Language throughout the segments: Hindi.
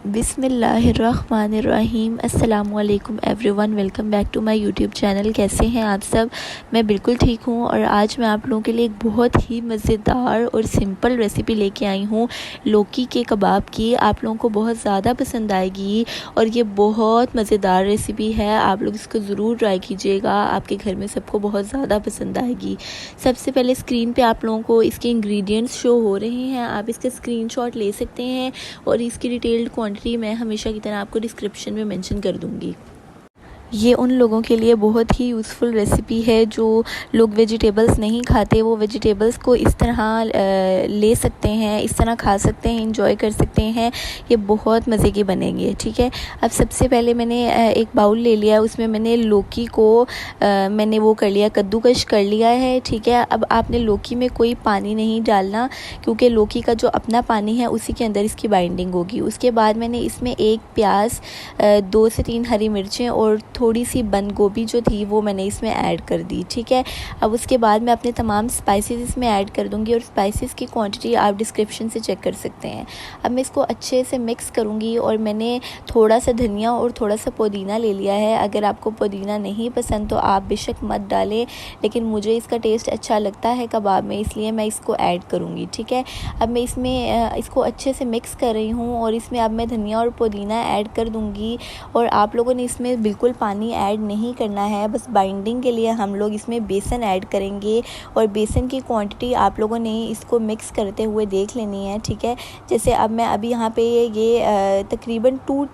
बिस्मिल्लाहिर्रहमानिर्रहीम। अस्सलामुअलैकुम everyone, welcome back to my YouTube channel. कैसे हैं आप सब? मैं बिल्कुल ठीक हूँ और आज मैं आप लोगों के लिए एक बहुत ही मज़ेदार और सिंपल रेसिपी लेके आई हूँ लौकी के कबाब की। आप लोगों को बहुत ज़्यादा पसंद आएगी और ये बहुत मज़ेदार रेसिपी है। आप लोग इसको ज़रूर ट्राई कीजिएगा, आपके घर में सबको बहुत ज़्यादा पसंद आएगी। सबसे पहले स्क्रीन पे आप लोगों को इसके इंग्रेडिएंट्स शो हो रहे हैं, आप इसका स्क्रीनशॉट ले सकते हैं और इसकी डिटेल्ड क्वांटिटी मैं हमेशा की तरह आपको डिस्क्रिप्शन में मेंशन कर दूंगी। ये उन लोगों के लिए बहुत ही यूज़फुल रेसिपी है जो लोग वेजिटेबल्स नहीं खाते, वो वेजिटेबल्स को इस तरह ले सकते हैं, इस तरह खा सकते हैं, इंजॉय कर सकते हैं। ये बहुत मज़े के बनेंगे। ठीक है, अब सबसे पहले मैंने एक बाउल ले लिया, उसमें मैंने लौकी को मैंने वो कर लिया, कद्दूकश कर लिया है। ठीक है, अब आपने लौकी में कोई पानी नहीं डालना क्योंकि लौकी का जो अपना पानी है उसी के अंदर इसकी बाइंडिंग होगी। उसके बाद मैंने इसमें एक प्याज, 2 से 3 हरी मिर्चें और थोड़ी सी बंद गोभी जो थी वो मैंने इसमें ऐड कर दी। ठीक है, अब उसके बाद मैं अपने तमाम स्पाइसेस इसमें ऐड कर दूंगी और स्पाइसेस की क्वांटिटी आप डिस्क्रिप्शन से चेक कर सकते हैं। अब मैं इसको अच्छे से मिक्स करूंगी और मैंने थोड़ा सा धनिया और थोड़ा सा पुदीना ले लिया है। अगर आपको पुदीना नहीं पसंद तो आप बेशक मत डालें, लेकिन मुझे इसका टेस्ट अच्छा लगता है कबाब में, इसलिए मैं इसको ऐड करूँगी। ठीक है, अब मैं इसमें इसको अच्छे से मिक्स कर रही हूँ और इसमें अब मैं धनिया और पुदीना ऐड कर दूँगी। और आप लोगों ने इसमें बिल्कुल पानी ऐड नहीं करना है, बस बाइंडिंग के लिए हम लोग इसमें बेसन ऐड करेंगे और बेसन की क्वांटिटी आप लोगों ने इसको मिक्स करते हुए देख लेनी है। ठीक है, जैसे अब मैं अभी यहाँ पे ये तकरीबन 2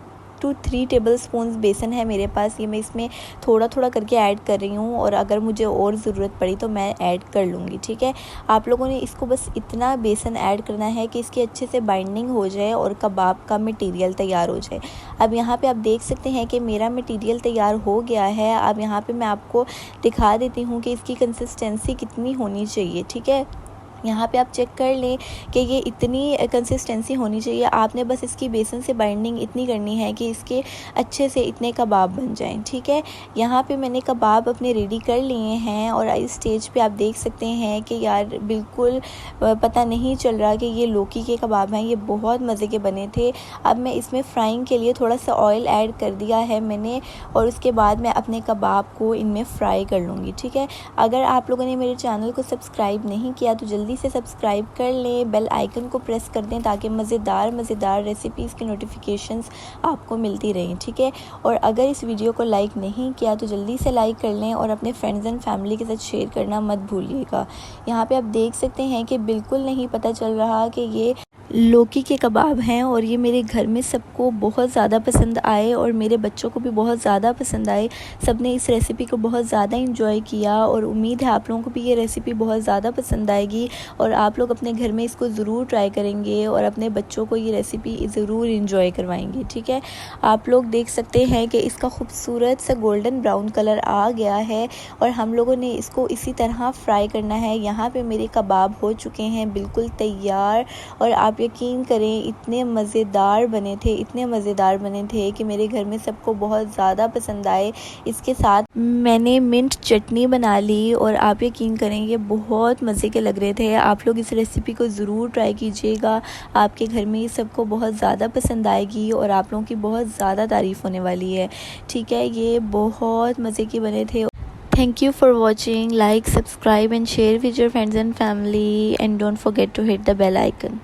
to 3 टेबल स्पून बेसन है मेरे पास, ये मैं इसमें थोड़ा थोड़ा करके ऐड कर रही हूँ और अगर मुझे और ज़रूरत पड़ी तो मैं ऐड कर लूँगी। ठीक है, आप लोगों ने इसको बस इतना बेसन ऐड करना है कि इसकी अच्छे से बाइंडिंग हो जाए और कबाब का मटेरियल तैयार हो जाए। अब यहाँ पे आप देख सकते हैं कि मेरा मटेरियल तैयार हो गया है। अब यहाँ पे मैं आपको दिखा देती हूँ कि इसकी कंसिस्टेंसी कितनी होनी चाहिए। ठीक है, यहाँ पे आप चेक कर लें कि ये इतनी कंसिस्टेंसी होनी चाहिए। आपने बस इसकी बेसन से बाइंडिंग इतनी करनी है कि इसके अच्छे से इतने कबाब बन जाएं। ठीक है, यहाँ पे मैंने कबाब अपने रेडी कर लिए हैं और इस स्टेज पे आप देख सकते हैं कि यार बिल्कुल पता नहीं चल रहा कि ये लौकी के कबाब हैं, ये बहुत मज़े के बने थे। अब मैं इसमें फ्राइंग के लिए थोड़ा सा ऑयल ऐड कर दिया है मैंने और उसके बाद मैं अपने कबाब को इनमें फ्राई कर लूँगी। ठीक है, अगर आप लोगों ने मेरे चैनल को सब्सक्राइब नहीं किया तो जल्दी से सब्सक्राइब कर लें, बेल आइकन को प्रेस कर दें ताकि मज़ेदार रेसिपीज़ की नोटिफिकेशंस आपको मिलती रहें। ठीक है, और अगर इस वीडियो को लाइक नहीं किया तो जल्दी से लाइक कर लें और अपने फ्रेंड्स एंड फैमिली के साथ शेयर करना मत भूलिएगा। यहाँ पे आप देख सकते हैं कि बिल्कुल नहीं पता चल रहा कि ये लौकी के कबाब हैं और ये मेरे घर में सबको बहुत ज़्यादा पसंद आए और मेरे बच्चों को भी बहुत ज़्यादा पसंद आए। सब ने इस रेसिपी को बहुत ज़्यादा इंजॉय किया और उम्मीद है आप लोगों को भी ये रेसिपी बहुत ज़्यादा पसंद आएगी और आप लोग अपने घर में इसको ज़रूर ट्राई करेंगे और अपने बच्चों को ये रेसिपी ज़रूर इंजॉय करवाएंगे। ठीक है, आप लोग देख सकते हैं कि इसका खूबसूरत सा गोल्डन ब्राउन कलर आ गया है और हम लोगों ने इसको इसी तरह फ्राई करना है। यहाँ पे मेरे कबाब हो चुके हैं बिल्कुल तैयार और आप यकीन करें इतने मज़ेदार बने थे कि मेरे घर में सबको बहुत ज़्यादा पसंद आए। इसके साथ मैंने मिंट चटनी बना ली और आप यकीन करें ये बहुत मज़े के लग रहे थे। आप लोग इस रेसिपी को ज़रूर ट्राई कीजिएगा, आपके घर में ये सबको बहुत ज़्यादा पसंद आएगी और आप लोगों की बहुत ज़्यादा तारीफ़ होने वाली है। ठीक है, ये बहुत मज़े के बने थे। Thank you for watching. Like, subscribe and share with your friends and family and don't forget to hit the bell icon.